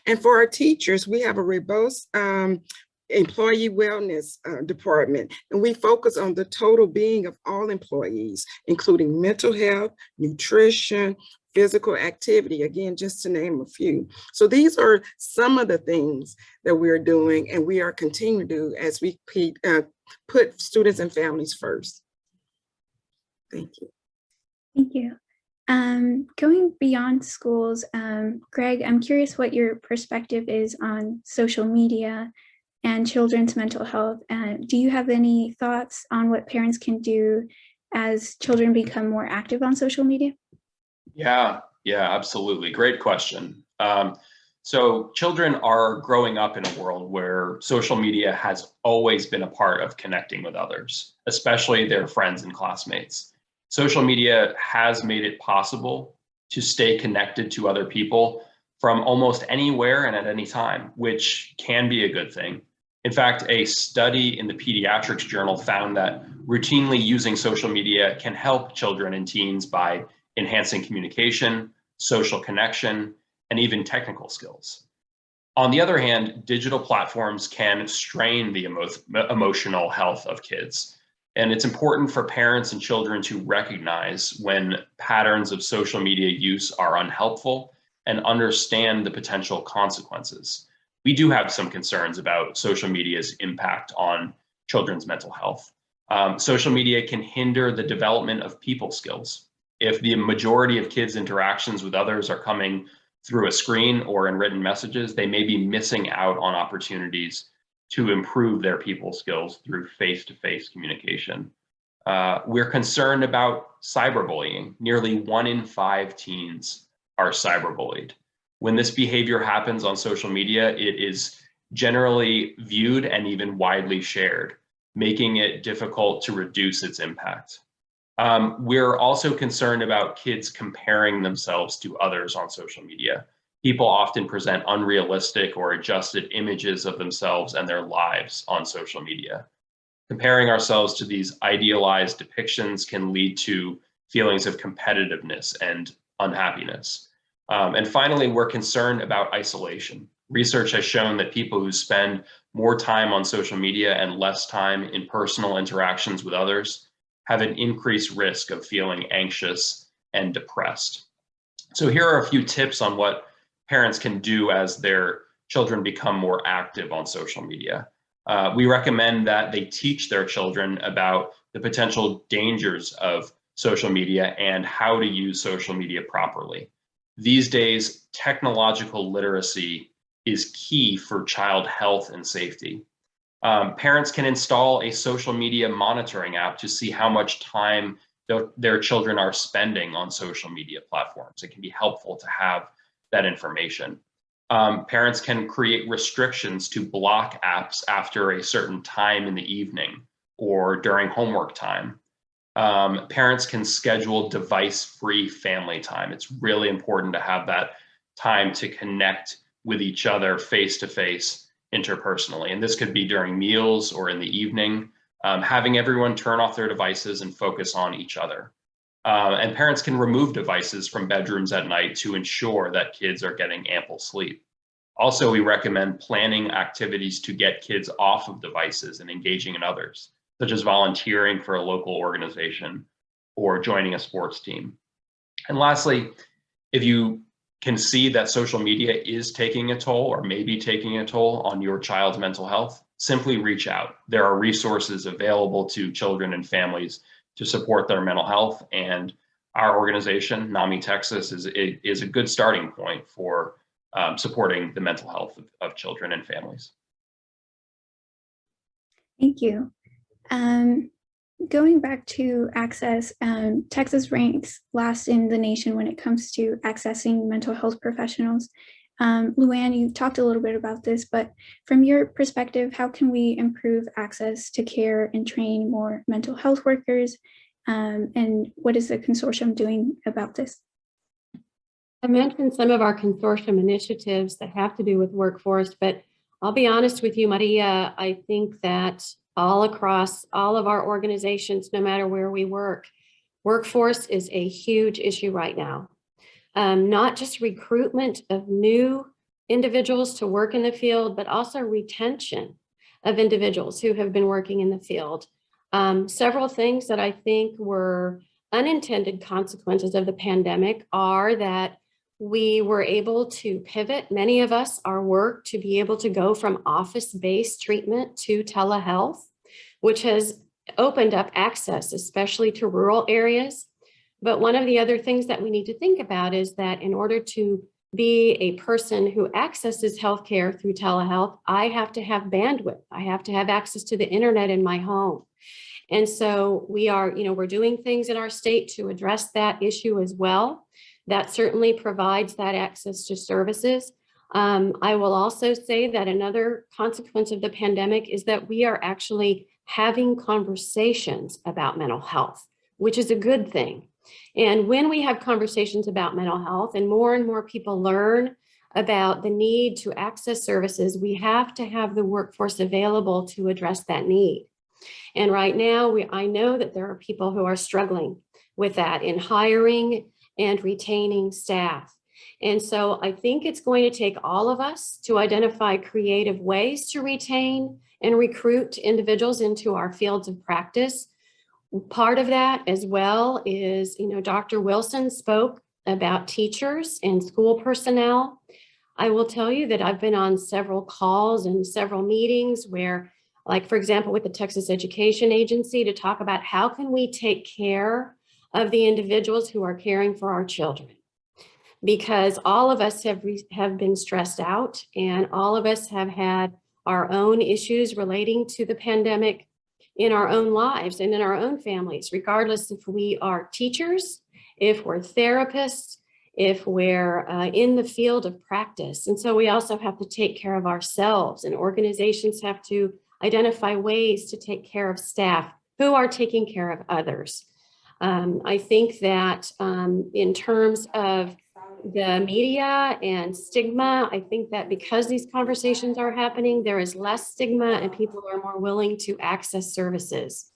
And for our teachers, we have a robust employee wellness department, and we focus on the total being of all employees, including mental health, nutrition, physical activity, again, just to name a few. So these are some of the things that we're doing, and we are continuing to do as we put students and families first. Thank you. Thank you. Going beyond schools, Greg, I'm curious what your perspective is on social media and children's mental health. Do you have any thoughts on what parents can do as children become more active on social media? Yeah, absolutely. Great question. So children are growing up in a world where social media has always been a part of connecting with others, especially their friends and classmates. Social media has made it possible to stay connected to other people from almost anywhere and at any time, which can be a good thing. In fact, a study in the Pediatrics journal found that routinely using social media can help children and teens by enhancing communication, social connection, and even technical skills. On the other hand, digital platforms can strain the emotional health of kids. And it's important for parents and children to recognize when patterns of social media use are unhelpful and understand the potential consequences. We do have some concerns about social media's impact on children's mental health. Social media can hinder the development of people skills. If the majority of kids' interactions with others are coming through a screen or in written messages, they may be missing out on opportunities to improve their people skills through face-to-face communication. We're concerned about cyberbullying. Nearly 1 in 5 teens are cyberbullied. When this behavior happens on social media, it is generally viewed and even widely shared, making it difficult to reduce its impact. We're also concerned about kids comparing themselves to others on social media. People often present unrealistic or adjusted images of themselves and their lives on social media. Comparing ourselves to these idealized depictions can lead to feelings of competitiveness and unhappiness. And finally, we're concerned about isolation. Research has shown that people who spend more time on social media and less time in personal interactions with others have an increased risk of feeling anxious and depressed. So here are a few tips on what parents can do as their children become more active on social media. We recommend that they teach their children about the potential dangers of social media and how to use social media properly. These days, technological literacy is key for child health and safety. Parents can install a social media monitoring app to see how much time their children are spending on social media platforms. It can be helpful to have that information. Parents can create restrictions to block apps after a certain time in the evening or during homework time. Parents can schedule device-free family time. It's really important to have that time to connect with each other face-to-face interpersonally. And this could be during meals or in the evening, having everyone turn off their devices and focus on each other. And parents can remove devices from bedrooms at night to ensure that kids are getting ample sleep. Also, we recommend planning activities to get kids off of devices and engaging in others, such as volunteering for a local organization or joining a sports team. And lastly, if you can see that social media is taking a toll or maybe taking a toll on your child's mental health, simply reach out. There are resources available to children and families to support their mental health, and our organization, Nami, Texas, is a good starting point for supporting the mental health of children and families. Thank you. Going back to access, Texas ranks last in the nation when it comes to accessing mental health professionals. Luann, you talked a little bit about this, but from your perspective, how can we improve access to care and train more mental health workers? And what is the consortium doing about this? I mentioned some of our consortium initiatives that have to do with workforce, but I'll be honest with you, Maria, I think that all across all of our organizations, no matter where we work, workforce is a huge issue right now. Not just recruitment of new individuals to work in the field, but also retention of individuals who have been working in the field. Several things that I think were unintended consequences of the pandemic are that we were able to pivot, many of us, our work to be able to go from office-based treatment to telehealth, which has opened up access, especially to rural areas. But one of the other things that we need to think about is that in order to be a person who accesses healthcare through telehealth, I have to have bandwidth. I have to have access to the internet in my home. And so we are, we're doing things in our state to address that issue as well. That certainly provides that access to services. I will also say that another consequence of the pandemic is that we are actually having conversations about mental health, which is a good thing. And when we have conversations about mental health and more people learn about the need to access services, we have to have the workforce available to address that need. And right now, I know that there are people who are struggling with that in hiring and retaining staff. And so I think it's going to take all of us to identify creative ways to retain and recruit individuals into our fields of practice. Part of that as well is, Dr. Wilson spoke about teachers and school personnel. I will tell you that I've been on several calls and several meetings where, like, for example, with the Texas Education Agency, to talk about how can we take care of the individuals who are caring for our children. Because all of us have been stressed out, and all of us have had our own issues relating to the pandemic in our own lives and in our own families, regardless if we are teachers, if we're therapists, if we're in the field of practice. And so we also have to take care of ourselves, and organizations have to identify ways to take care of staff who are taking care of others. I think that in terms of the media and stigma, I think that because these conversations are happening, there is less stigma and people are more willing to access services.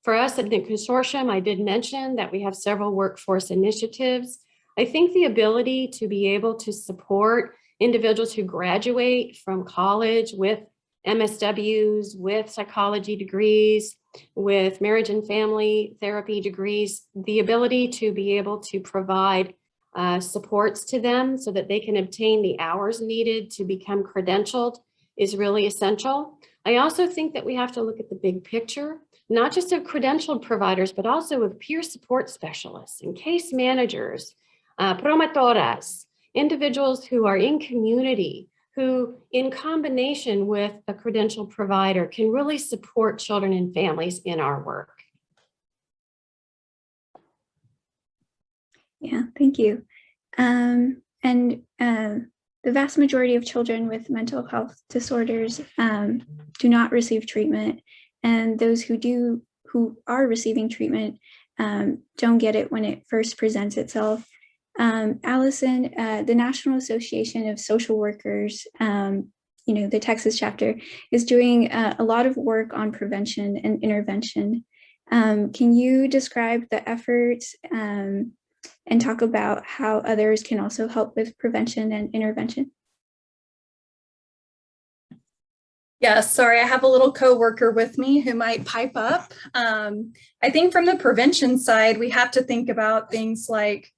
For us at the consortium, I did mention that we have several workforce initiatives. I think the ability to be able to support individuals who graduate from college with MSWs, with psychology degrees, with marriage and family therapy degrees, the ability to be able to provide supports to them so that they can obtain the hours needed to become credentialed is really essential. I also think that we have to look at the big picture, not just of credentialed providers, but also of peer support specialists and case managers, promotoras, individuals who are in community, who in combination with a credentialed provider can really support children and families in our work. Yeah, thank you. The vast majority of children with mental health disorders do not receive treatment, and those who are receiving treatment don't get it when it first presents itself. Allison, the National Association of Social Workers, the Texas chapter, is doing a lot of work on prevention and intervention. Can you describe the efforts and talk about how others can also help with prevention and intervention? Yeah, sorry, I have a little coworker with me who might pipe up. I think from the prevention side, we have to think about things like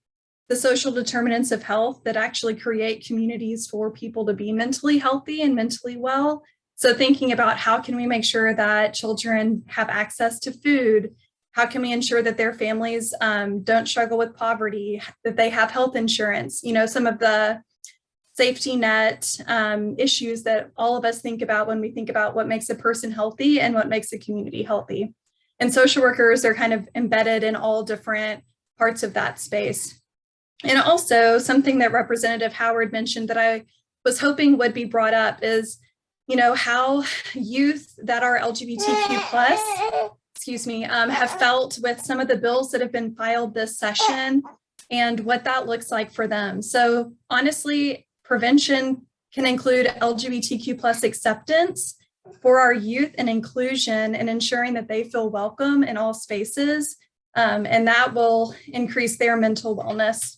the social determinants of health that actually create communities for people to be mentally healthy and mentally well. So thinking about how can we make sure that children have access to food? How can we ensure that their families don't struggle with poverty, that they have health insurance? Some of the safety net issues that all of us think about when we think about what makes a person healthy and what makes a community healthy. And social workers are kind of embedded in all different parts of that space. And also something that Representative Howard mentioned that I was hoping would be brought up is, how youth that are LGBTQ plus, have felt with some of the bills that have been filed this session and what that looks like for them. So honestly, prevention can include LGBTQ plus acceptance for our youth and inclusion and ensuring that they feel welcome in all spaces. And that will increase their mental wellness.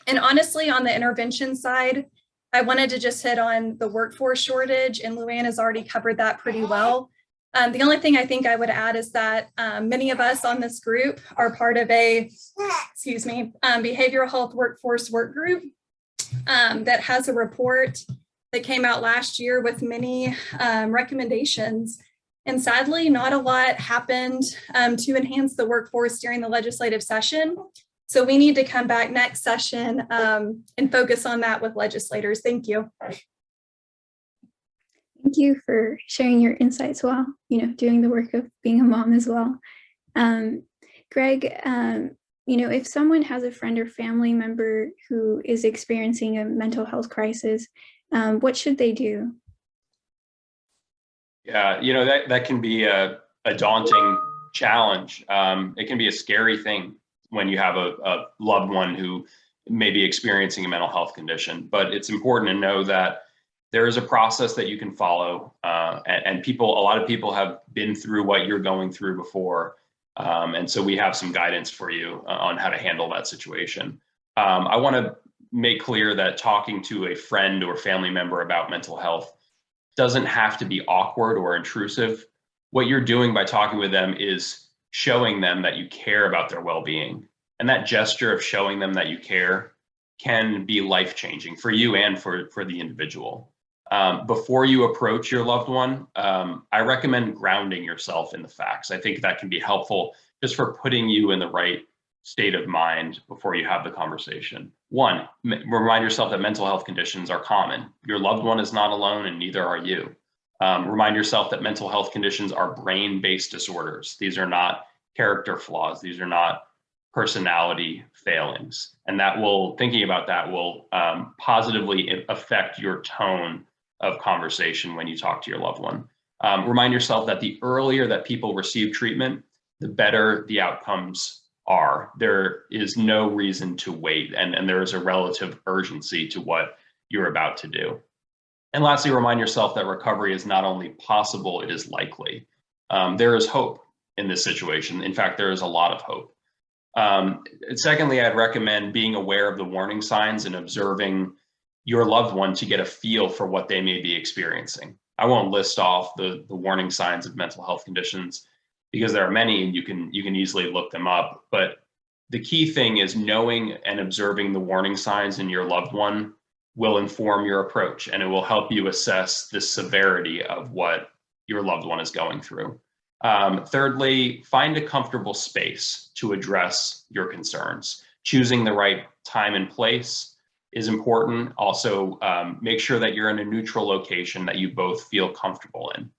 And honestly, on the intervention side, I wanted to just hit on the workforce shortage, and Luann has already covered that pretty well. The only thing I think I would add is that many of us on this group are part of a, behavioral health workforce work group that has a report that came out last year with many recommendations. And sadly, not a lot happened to enhance the workforce during the legislative session. So we need to come back next session and focus on that with legislators. Thank you. Thank you for sharing your insights while, doing the work of being a mom as well. Greg, if someone has a friend or family member who is experiencing a mental health crisis, what should they do? Yeah, that can be a daunting challenge. It can be a scary thing when you have a loved one who may be experiencing a mental health condition, but it's important to know that there is a process that you can follow, and a lot of people have been through what you're going through before, and so we have some guidance for you on how to handle that situation. I want to make clear that talking to a friend or family member about mental health doesn't have to be awkward or intrusive. What you're doing by talking with them is showing them that you care about their well-being. And that gesture of showing them that you care can be life-changing for you and for the individual. Before you approach your loved one, I recommend grounding yourself in the facts. I think that can be helpful just for putting you in the right state of mind before you have the conversation. One, remind yourself that mental health conditions are common. Your loved one is not alone and neither are you. Remind yourself that mental health conditions are brain-based disorders. These are not character flaws. These are not personality failings. And thinking about that will positively affect your tone of conversation when you talk to your loved one. Remind yourself that the earlier that people receive treatment, the better the outcomes are. There is no reason to wait, and there is a relative urgency to what you're about to do. And lastly, remind yourself that recovery is not only possible, it is likely. There is hope in this situation. In fact, there is a lot of hope. Secondly, I'd recommend being aware of the warning signs and observing your loved one to get a feel for what they may be experiencing. I won't list off the warning signs of mental health conditions because there are many and you can easily look them up. But the key thing is knowing and observing the warning signs in your loved one will inform your approach, and it will help you assess the severity of what your loved one is going through. Thirdly, find a comfortable space to address your concerns. Choosing the right time and place is important. Also, make sure that you're in a neutral location that you both feel comfortable in.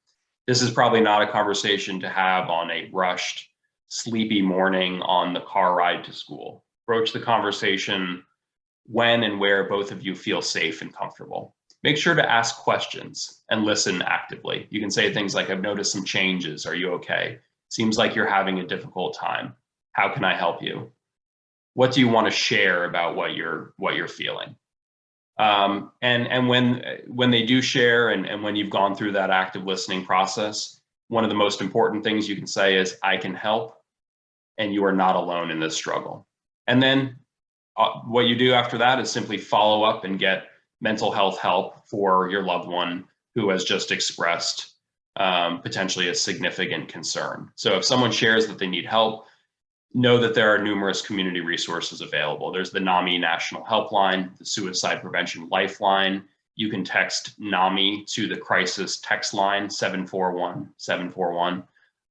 This is probably not a conversation to have on a rushed, sleepy morning on the car ride to school. Broach the conversation when and where both of you feel safe and comfortable. Make sure to ask questions and listen actively. You can say things like, I've noticed some changes. Are you okay? Seems like you're having a difficult time. How can I help you? What do you want to share about what you're feeling? And when they do share and when you've gone through that active listening process, one of the most important things you can say is, I can help, and you are not alone in this struggle. And then what you do after that is simply follow up and get mental health help for your loved one who has just expressed potentially a significant concern. So if someone shares that they need help, know that there are numerous community resources available. There's the Nami National Helpline, the Suicide Prevention Lifeline. You can text Nami to the crisis text line 741-741.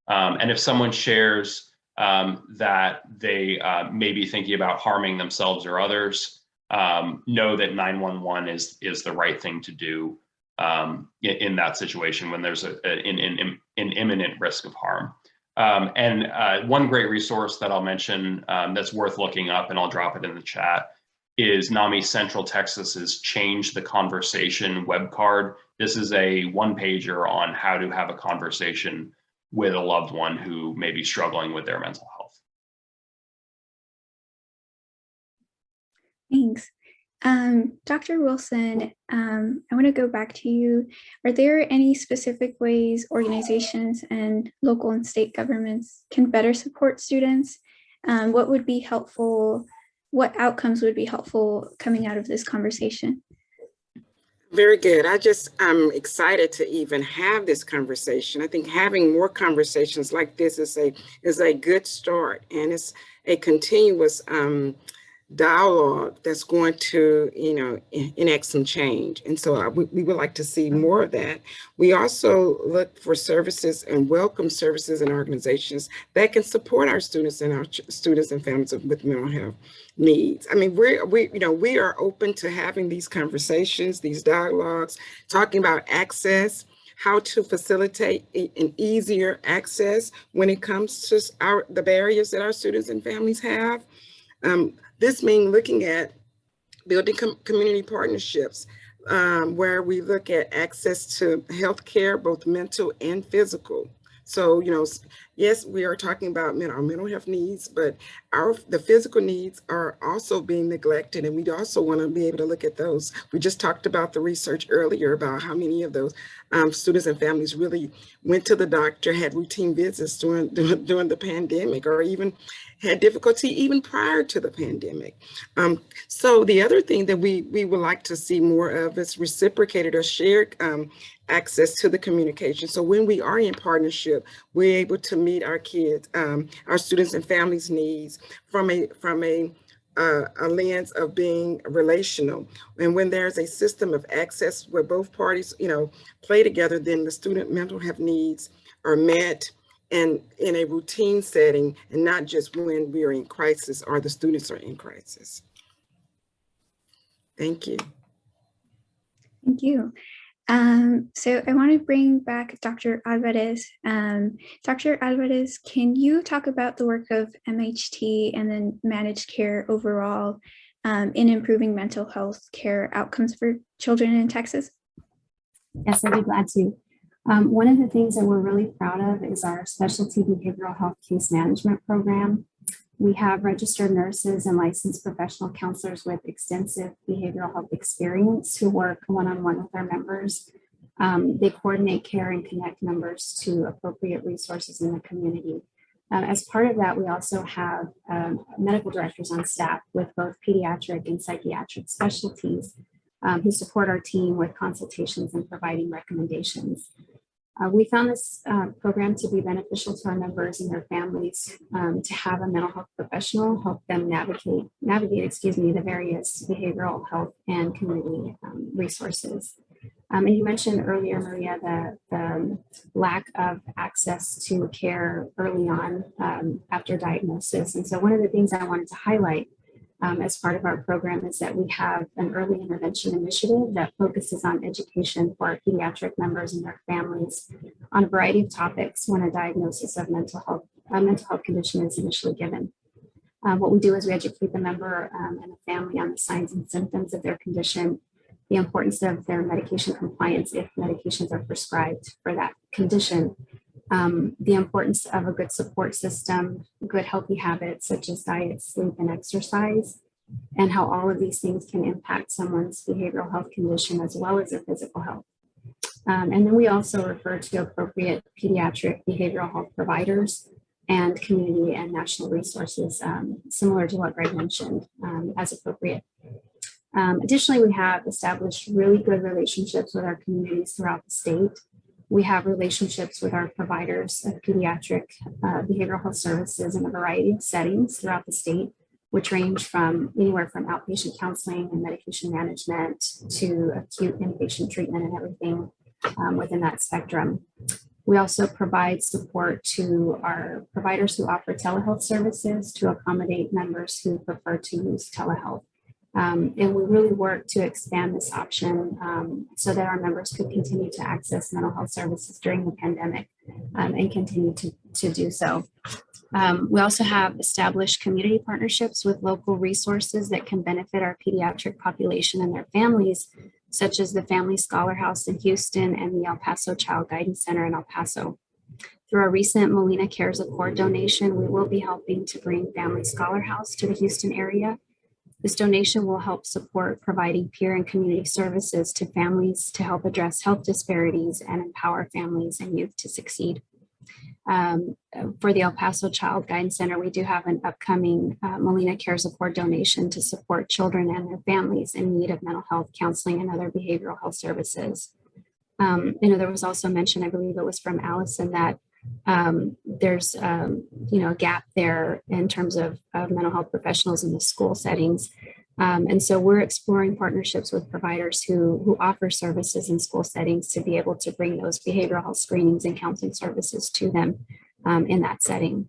And if someone shares that they may be thinking about harming themselves or others, know that 911 is the right thing to do in that situation when there's an imminent risk of harm. And one great resource that I'll mention that's worth looking up, and I'll drop it in the chat, is Nami Central Texas's Change the Conversation web card. This is a one-pager on how to have a conversation with a loved one who may be struggling with their mental health. Thanks. Dr. Wilson, I want to go back to you. Are there any specific ways organizations and local and state governments can better support students? What would be helpful? What outcomes would be helpful coming out of this conversation? Very good. I'm excited to even have this conversation. I think having more conversations like this is a good start, and it's a continuous dialogue that's going to, enact some change. And so we would like to see more of that. We also look for services and welcome services and organizations that can support our students and families with mental health needs. I mean, we are open to having these conversations, these dialogues, talking about access, how to facilitate an easier access when it comes to the barriers that our students and families have. This means looking at building community partnerships where we look at access to healthcare, both mental and physical. So, yes, we are talking about our mental health needs, but the physical needs are also being neglected, and we also want to be able to look at those. We just talked about the research earlier about how many of those students and families really went to the doctor, had routine visits during the pandemic, or even had difficulty even prior to the pandemic. So the other thing that we would like to see more of is reciprocated or shared access to the communication. So when we are in partnership, we're able to meet our kids, our students and families' needs from a lens of being relational. And when there's a system of access where both parties, play together, then the student mental health needs are met and in a routine setting, and not just when we are in crisis or the students are in crisis. Thank you. Thank you. So I want to bring back Dr. Alvarez. Dr. Alvarez, can you talk about the work of MHT and then managed care overall in improving mental health care outcomes for children in Texas? Yes, I'd be glad to. One of the things that we're really proud of is our specialty behavioral health case management program. We have registered nurses and licensed professional counselors with extensive behavioral health experience who work one-on-one with our members. They coordinate care and connect members to appropriate resources in the community. As part of that, we also have medical directors on staff with both pediatric and psychiatric specialties who support our team with consultations and providing recommendations. We found this program to be beneficial to our members and their families to have a mental health professional help them navigate the various behavioral health and community resources. And you mentioned earlier, Maria, the lack of access to care early on after diagnosis. And so one of the things I wanted to highlight as part of our program is that we have an early intervention initiative that focuses on education for our pediatric members and their families on a variety of topics when a diagnosis of mental health condition is initially given. What we do is we educate the member and the family on the signs and symptoms of their condition, the importance of their medication compliance if medications are prescribed for that condition, the importance of a good support system, good healthy habits such as diet, sleep, and exercise, and how all of these things can impact someone's behavioral health condition as well as their physical health. And then we also refer to appropriate pediatric behavioral health providers and community and national resources, similar to what Greg mentioned, as appropriate. Additionally, we have established really good relationships with our communities throughout the state. We have relationships with our providers of pediatric behavioral health services in a variety of settings throughout the state, which range from anywhere from outpatient counseling and medication management to acute inpatient treatment and everything within that spectrum. We also provide support to our providers who offer telehealth services to accommodate members who prefer to use telehealth. And we really work to expand this option so that our members could continue to access mental health services during the pandemic and continue to do so. We also have established community partnerships with local resources that can benefit our pediatric population and their families, such as the Family Scholar House in Houston and the El Paso Child Guidance Center in El Paso. Through our recent MolinaCares Accord donation, we will be helping to bring Family Scholar House to the Houston area. This donation will help support providing peer and community services to families to help address health disparities and empower families and youth to succeed. For the El Paso Child Guidance Center, we do have an upcoming MolinaCares Accord donation to support children and their families in need of mental health counseling and other behavioral health services. There was also mention, I believe it was from Allison, that there's a gap there in terms of mental health professionals in the school settings. And so we're exploring partnerships with providers who offer services in school settings to be able to bring those behavioral health screenings and counseling services to them in that setting.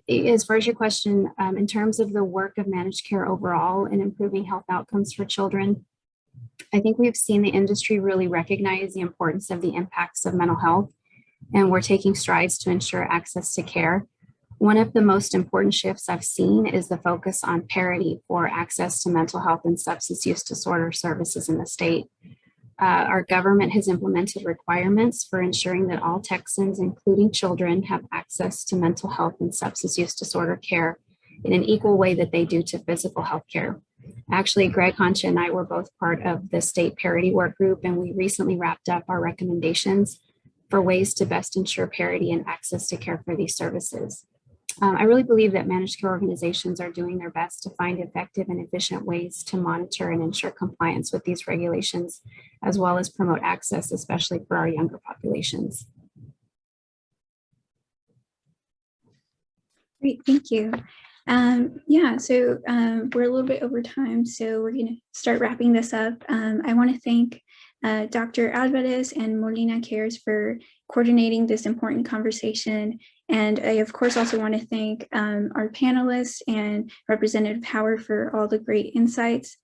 As far as your question, in terms of the work of managed care overall in improving health outcomes for children, I think we've seen the industry really recognize the importance of the impacts of mental health, and we're taking strides to ensure access to care. One of the most important shifts I've seen is the focus on parity for access to mental health and substance use disorder services in the state. Our government has implemented requirements for ensuring that all Texans, including children, have access to mental health and substance use disorder care in an equal way that they do to physical health care. Actually, Greg Honcha and I were both part of the state parity work group, and we recently wrapped up our recommendations for ways to best ensure parity and access to care for these services. I really believe that managed care organizations are doing their best to find effective and efficient ways to monitor and ensure compliance with these regulations, as well as promote access, especially for our younger populations. Great, thank you. Yeah, so we're a little bit over time, so we're going to start wrapping this up. I want to thank Dr. Alvarez and MolinaCares for coordinating this important conversation. And I, of course, also want to thank our panelists and Representative Howard for all the great insights.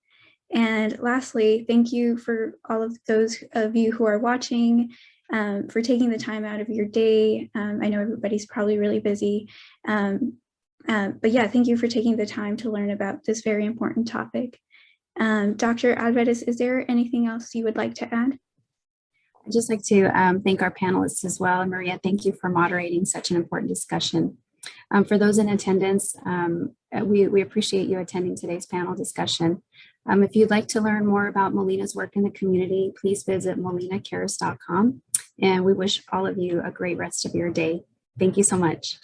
And lastly, thank you for all of those of you who are watching, for taking the time out of your day. I know everybody's probably really busy. But yeah, thank you for taking the time to learn about this very important topic. Dr. Alvarez, is there anything else you would like to add? I'd just like to thank our panelists as well. And Maria, thank you for moderating such an important discussion. For those in attendance, we appreciate you attending today's panel discussion. If you'd like to learn more about Molina's work in the community, please visit molinacares.com. And we wish all of you a great rest of your day. Thank you so much.